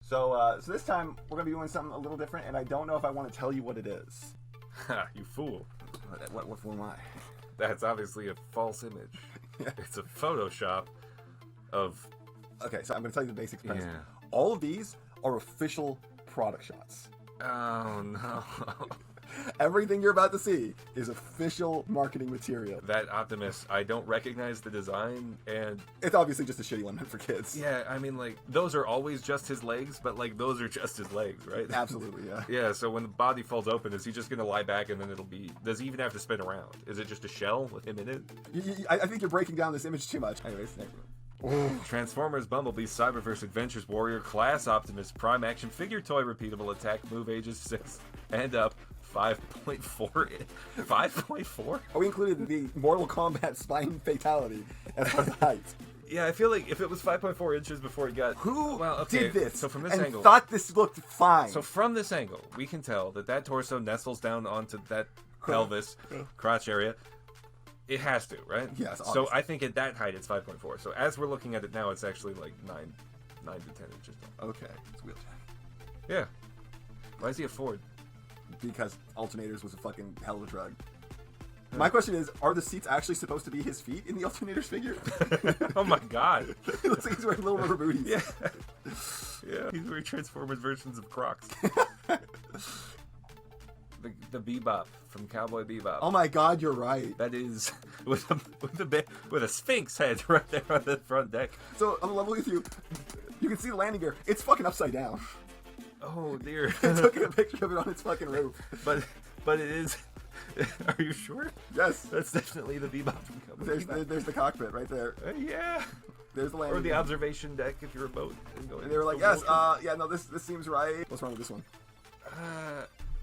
So this time we're gonna be doing something a little different, and I don't know if I want to tell you what it is. Ha, you fool. What fool am I? That's obviously a false image. Yeah. It's a Photoshop of... Okay, so I'm gonna tell you the basic premise. Yeah. All of these are official product shots. Oh, no. Everything you're about to see is official marketing material. That Optimus, I don't recognize the design, and... It's obviously just a shitty one meant for kids. Yeah, I mean, like, those are always just his legs, but, like, those are just his legs, right? Absolutely, yeah. Yeah, so when the body falls open, is he just going to lie back and then it'll be... Does he even have to spin around? Is it just a shell with him in it? I think you're breaking down this image too much. Anyways, Transformers Bumblebee Cyberverse Adventures Warrior Class Optimus Prime Action Figure Toy Repeatable Attack Move Ages 6 and up 5.4. 5.4? We included the Mortal Kombat spine fatality as part of the height. Yeah, I feel like if it was 5.4 inches before he got... Who okay, did this so from this and angle, thought this looked fine? So from this angle, we can tell that torso nestles down onto that pelvis, crotch area. It has to, right? Yes, obviously. So I think at that height, it's 5.4. So as we're looking at it now, it's actually like 9 to 10 inches tall. Okay, it's wheelchair. Yeah. Why is he a Ford? Because alternators was a fucking hell of a drug. My question is, are the seats actually supposed to be his feet in the alternators figure? Oh my god. It looks like he's wearing little rubber booties. Yeah. Yeah, he's wearing Transformers versions of Crocs. The Bebop from Cowboy Bebop. Oh my god, you're right. That is with a Sphinx head right there on the front deck. So on the level with you, you can see the landing gear. It's fucking upside down. Oh dear. I took a picture of it on its fucking roof. But it is. Are you sure? Yes. That's definitely the Bebop from Cowboy Bebop. There's the cockpit right there. Yeah. There's the landing Or the gear. observation deck if you're a boat. And they were like, yes, yeah, no, this seems right. What's wrong with this one?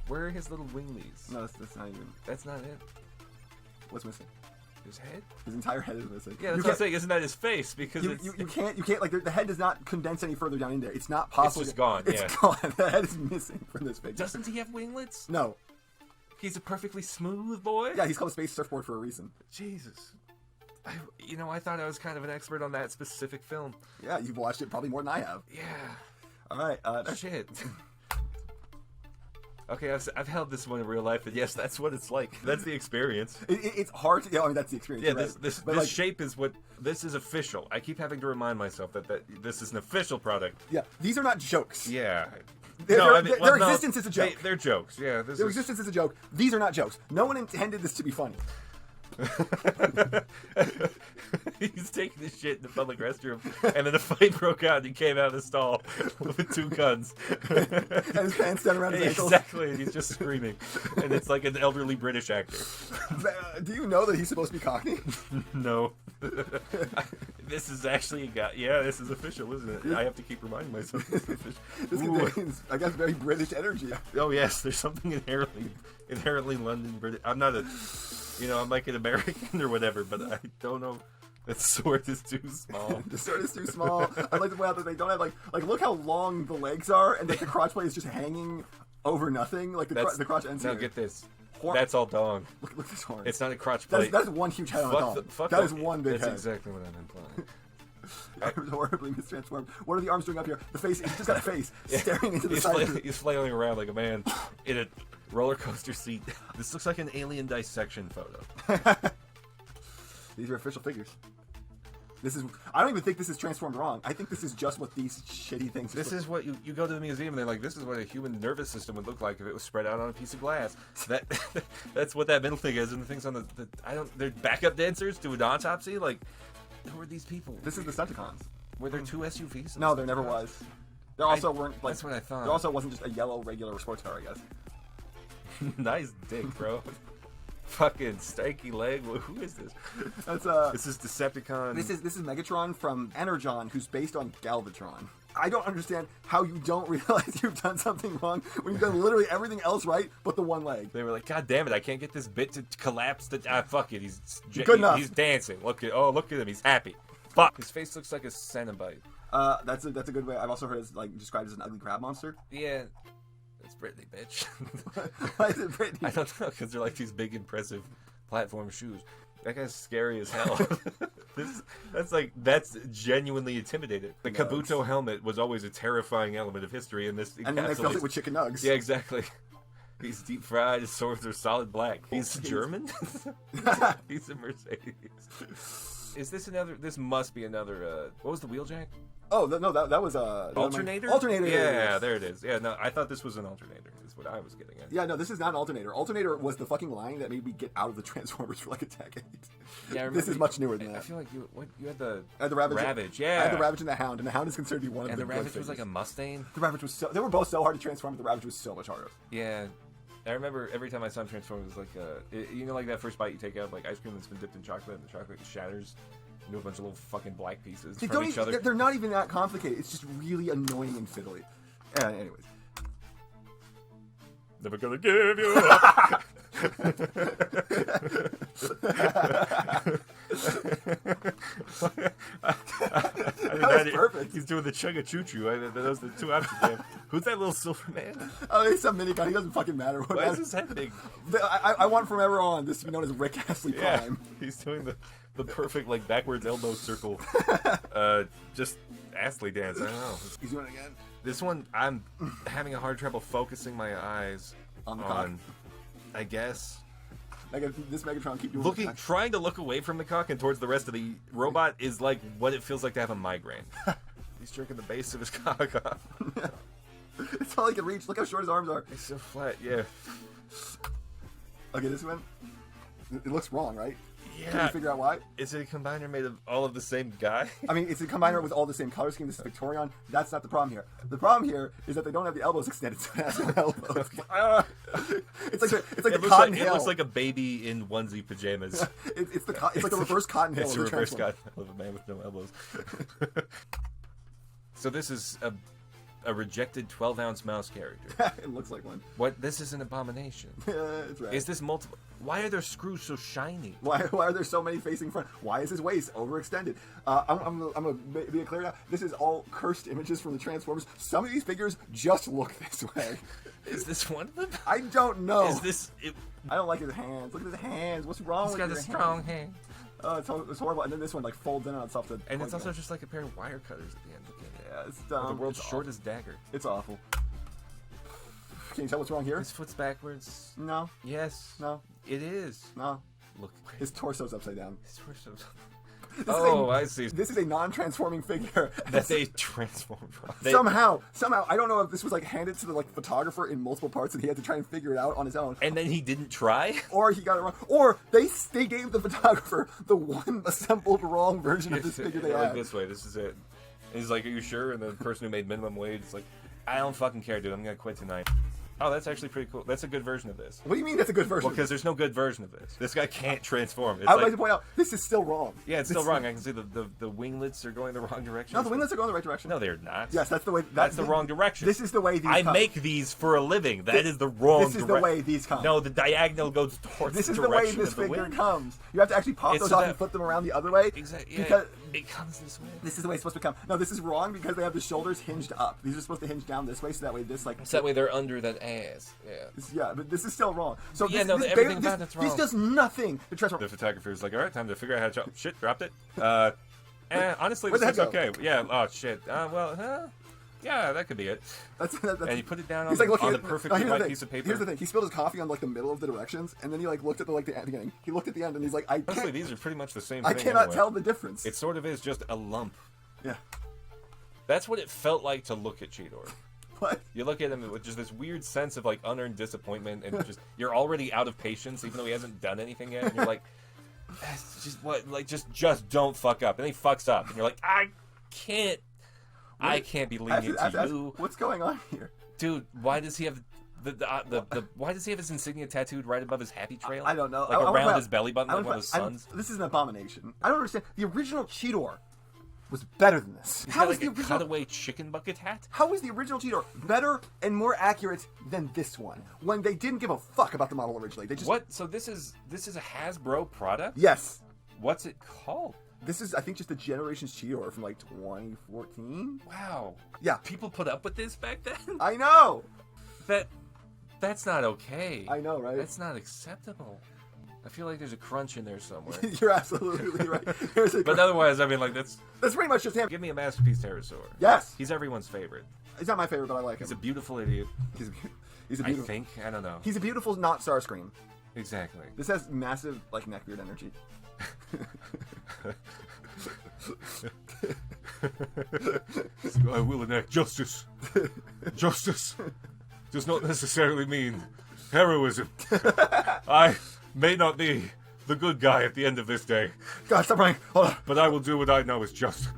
Where are his little winglies? No, that's not even. That's not it. What's missing? His head? His entire head is missing. Yeah, that's what I'm saying. Isn't that his face? Because you can't like the head does not condense any further down in there. It's not possible. It's just gone. It's gone. The head is missing from this figure. Doesn't he have winglets? No. He's a perfectly smooth boy. Yeah, he's called a space surfboard for a reason. Jesus. I thought I was kind of an expert on that specific film. Yeah, you've watched it probably more than I have. Yeah. All right. Shit. Okay, I've held this one in real life, and yes, that's what it's like. That's the experience. It's hard to... Yeah, I mean, that's the experience. Yeah, right? this shape is what... This is official. I keep having to remind myself that this is an official product. Yeah, these are not jokes. Yeah. Their existence is a joke. They're jokes, yeah. Their existence is a joke. These are not jokes. No one intended this to be funny. He's taking this shit in the public restroom, and then a fight broke out, and he came out of the stall with 2 guns. And his pants down around his ankles. Exactly, and he's just screaming. And it's like an elderly British actor. Do you know that he's supposed to be Cockney? No. This is actually a guy. Yeah, this is official, isn't it? I have to keep reminding myself this is official. This contains, I guess, very British energy. Oh, yes, there's something inherently London British. I'm not I'm like an American or whatever, but I don't know. That sword is too small. The sword is too small. I'd like to point out that they don't have like look how long the legs are, and that the crotch plate is just hanging over nothing. Like the crotch ends now here. Get this. That's all dong. Look at this horn. It's not a crotch plate. That is one huge head on a dong. That is one big head. That's exactly what I'm implying. I'm horribly mistransformed. What are the arms doing up here? The face. He's just got a face staring into the side. He's flailing around like a man in a roller coaster seat. This looks like an alien dissection photo. These are official figures. I don't even think this is transformed wrong. I think this is just what these shitty things. This is what you go to the museum and they're like, this is what a human nervous system would look like if it was spread out on a piece of glass. That's what that middle thing is, and the things on they're backup dancers to an autopsy. Like, who are these people? This is the Fraternacons. Were there 2 SUVs? No, there never was. There also weren't. Like, that's what I thought. There also wasn't just a yellow regular sports car, I guess. Nice dick, bro. Fucking stanky leg. Who is this? This is Decepticon. This is Megatron from Energon, who's based on Galvatron. I don't understand how you don't realize you've done something wrong when you've done literally everything else right but the one leg. They were like, God damn it, I can't get this bit to collapse. Fuck it, good enough. He's dancing. Look at him, he's happy. Fuck. His face looks like a Cenobite. That's a good way. I've also heard it described as an ugly crab monster. Yeah. It's Britney, bitch. Why is it Britney? I don't know, because they're like these big, impressive platform shoes. That guy's scary as hell. That's genuinely intimidating. The Kabuto helmet was always a terrifying element of history, and this and then they filled it with chicken nugs. Yeah, exactly. He's deep fried. His swords are solid black. He's German. He's a Mercedes. Is this another? This must be another. What was the wheeljack? Oh no, that was alternator. Alternator. Yeah, there it is. Yeah, no, I thought this was an alternator. Is what I was getting at. Yeah, no, this is not an alternator. Alternator was the fucking line that made me get out of the Transformers for like a decade. Yeah, this is much newer than that. I feel like you had the Ravage. Yeah, I had the Ravage and the Hound, and the Hound is considered to be one of and the Ravage good was like a Mustang. The Ravage was so. They were both so hard to transform, but the Ravage was so much harder. Yeah. I remember every time I saw him transform, it was like, you know, like that first bite you take out of like ice cream that's been dipped in chocolate, and the chocolate shatters into a bunch of little fucking black pieces from each other. They're not even that complicated. It's just really annoying and fiddly. Anyways. Never gonna give you up. That was perfect. He's doing the chugga-choo-choo. Those are the two options. Man. Who's that little silver man? Oh, he's some mini-con. He doesn't fucking matter. Why is his head big? I want from ever on this to be known as Rick Astley Prime. He's doing the perfect like backwards elbow circle. Just Astley dance. I don't know. He's doing it again. This one, I'm having a hard trouble focusing my eyes on. I guess. This Megatron keep doing trying to look away from the cock and towards the rest of the robot is like what it feels like to have a migraine. He's jerking the base of his cock off. It's all he can reach. Look how short his arms are. It's so flat, yeah. Okay, this one. It looks wrong, right? Yeah. Can you figure out why? Is it a combiner made of all of the same guy? I mean, it's a combiner with all the same color scheme. This is Victorion. That's not the problem here. The problem here is that they don't have the elbows extended, so it has no elbows. It's like the Cotton Hill. It looks like a baby in onesie pajamas. It's like a reverse Cotton Hill. It's a reverse Cotton Hill of a man with no elbows. So this is a rejected 12-ounce mouse character. It looks like one. What? This is an abomination. It's right. Is this multiple? Why are their screws so shiny? Why are there so many facing front? Why is his waist overextended? I'm gonna be clear now. This is all cursed images from the Transformers. Some of these figures just look this way. Is this one of them? I don't know. Is this? I don't like his hands. Look at his hands. What's wrong with his hands? He's got a strong hand. Oh, it's horrible. And then this one like folds in on itself. And it's also just like a pair of wire cutters at the end. Yeah, it's dumb. The world's shortest dagger. It's awful. Can you tell what's wrong here? His foot's backwards. No. Yes. No. It is. No. Look. His torso's upside down. His torso's. I see. This is a non-transforming figure that they transformed. Somehow, I don't know if this was like handed to the like photographer in multiple parts, and he had to try and figure it out on his own. And then he didn't try, or he got it wrong, or they gave the photographer the one assembled wrong version of this figure they had. Like this way. This is it. And he's like, "Are you sure?" And the person who made minimum wage is like, "I don't fucking care, dude. I'm gonna quit tonight." Oh, that's actually pretty cool. That's a good version of this. What do you mean that's a good version? Well, because there's no good version of this. This guy can't transform. I would like to point out, this is still wrong. Yeah, it's still wrong. I can see the winglets are going the wrong direction. No, the winglets are going the right direction. No, they're not. Yes, that's the way. That's the wrong direction. This is the way these I come. make these for a living. That is the wrong direction. This is the way these come. No, the diagonal goes towards this the is the way this figure comes. You have to actually pop those off and flip them around the other way. Exactly. Because it comes this way. This is the way it's supposed to come. No, this is wrong because they have the shoulders hinged up. These are supposed to hinge down this way, so that way this like. So that way they're under that ass. Yeah. But this is still wrong. So yeah, everything about it's wrong. This does nothing to transform. The photographer is like, all right, time to figure out how to chop. Shit, dropped it. Honestly, this is okay. Yeah. Oh shit. Yeah, that could be it. That's and he put it down on the perfectly white piece of paper. Here's the thing. He spilled his coffee on like the middle of the directions, and then he like looked at the beginning. He looked at the end, and he's like, honestly, these are pretty much the same. I cannot tell the difference. It sort of is just a lump. Yeah. That's what it felt like to look at Cheetor. What? You look at him with just this weird sense of like unearned disappointment, and just you're already out of patience, even though he hasn't done anything yet. And you're like, just what? Like just don't fuck up. And then he fucks up, and you're like, I can't be lenient to you. What's going on here, dude? Why does he have why does he have his insignia tattooed right above his happy trail? I don't know. Like around his belly button, like one of his sons. This is an abomination. I don't understand. The original Cheetor was better than this. How is the original cutaway chicken bucket hat? How is the original Cheetor better and more accurate than this one? When they didn't give a fuck about the model originally, they just what? So this is a Hasbro product? Yes. What's it called? This is, I think, just the Generations Cheetor from like 2014. Wow. Yeah. People put up with this back then? I know. That's not okay. I know, right? That's not acceptable. I feel like there's a crunch in there somewhere. You're absolutely right. There's a But otherwise, I mean, like, that's pretty much just him. give me a Masterpiece Pterosaur. Yes. He's everyone's favorite. He's not my favorite, but I like him. He's a beautiful idiot. He's a I beautiful. think. I don't know. He's a beautiful, not Starscream. Exactly. This has massive, like, neckbeard energy. I will enact justice. Justice does not necessarily mean heroism. I may not be the good guy at the end of this day, God, stop running. Hold on. but I will do what I know is just.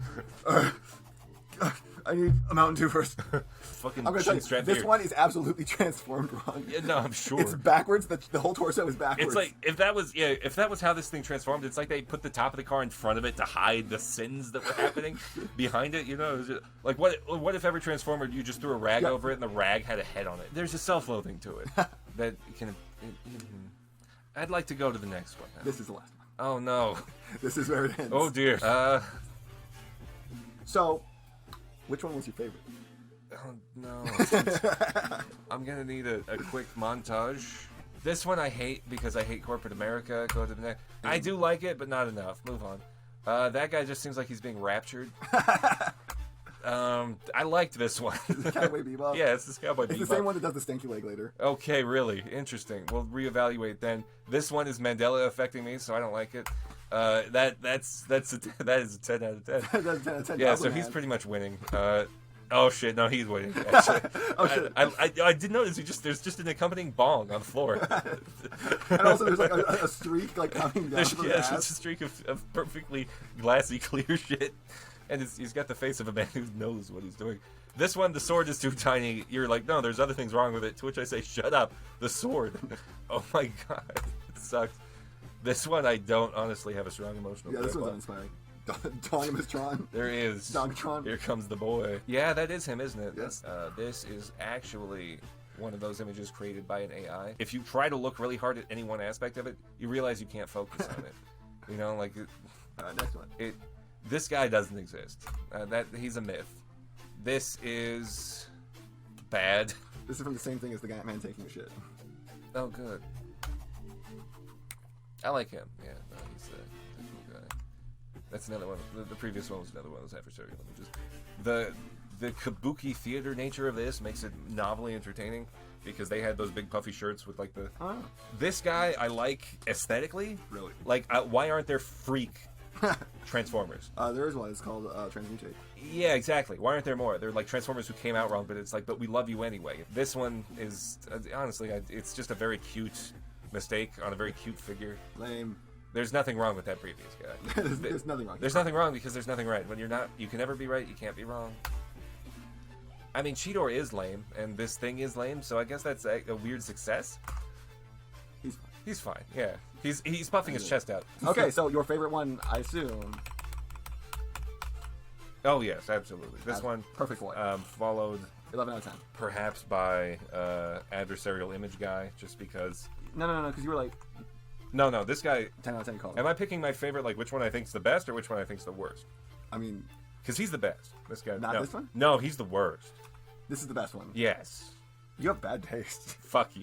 I need a Mountain Dew first. Fucking I'm gonna tell chin you, strap this here. one is absolutely transformed wrong. Yeah, no, I'm sure. It's backwards. The whole torso is backwards. It's like if that was how this thing transformed, it's like they put the top of the car in front of it to hide the sins that were happening behind it. You know, it was just, like what if every Transformer you just threw a rag over it and the rag had a head on it? There's a self-loathing to it that can. I'd like to go to the next one now. This is the last one. Oh no! This is where it ends. Oh dear. So, which one was your favorite? Oh no. I'm gonna need a quick montage. This one I hate because I hate corporate America. Go to the next. I do like it, but not enough. Move on. That guy just seems like he's being raptured. I liked this one. Cowboy Bebop. Yeah, it's this Cowboy Bebop. It's the same one that does the stinky leg later. Okay, really interesting. We'll reevaluate then. This one is Mandela affecting me, so I don't like it. That is a 10 out of 10. That's 10 out of 10. Yeah, so he's pretty much winning. Oh shit, no, he's winning. Actually, shit. I did notice there's just an accompanying bong on the floor. And also there's like a streak like coming down from There's the just a streak of perfectly glassy clear shit, and he's got the face of a man who knows what he's doing. This one, the sword is too tiny. You're like, no, there's other things wrong with it. To which I say, shut up. The sword. Oh my god, it sucks. This one I don't honestly have a strong emotional. Yeah, this grip one's on. uninspiring. Dogmatron. There is. Dogtron. Here comes the boy. Yeah, that is him, isn't it? Yes. This is actually one of those images created by an AI. If you try to look really hard at any one aspect of it, you realize you can't focus on it. You know, like Next one. this guy doesn't exist. He's a myth. This is bad. This is from the same thing as the man taking a shit. Oh, good. I like him. Yeah, no, he's a cool guy. That's another one. The previous one was another one of those adversarial images. The kabuki theater nature of this makes it novelly entertaining because they had those big puffy shirts with like the. Oh. This guy I like aesthetically. Really? Like, why aren't there freak Transformers? There is one. It's called Transmutate. Yeah, exactly. Why aren't there more? They're like Transformers who came out wrong, but it's like, but we love you anyway. This one is honestly, it's just a very cute mistake on a very cute figure. Lame. There's nothing wrong with that previous guy. There's nothing wrong. There's nothing wrong because there's nothing right. When you're not, you can never be right. You can't be wrong. I mean, Cheetor is lame, and this thing is lame, so I guess that's a weird success. He's fine. He's fine. Yeah, he's puffing his chest out. Okay, so your favorite one, I assume. Oh yes, absolutely. This one, Perfect one. followed 11 out of 10. perhaps by adversarial image guy, just because. No, because you were like No, this guy. 10 out of 10 you called him. Am I picking my favorite? Like which one I think's the best, or which one I think's the worst? I mean, Because he's the best. This guy. Not no. this one? No, he's the worst. this is the best one. Yes. You have bad taste. Fuck you.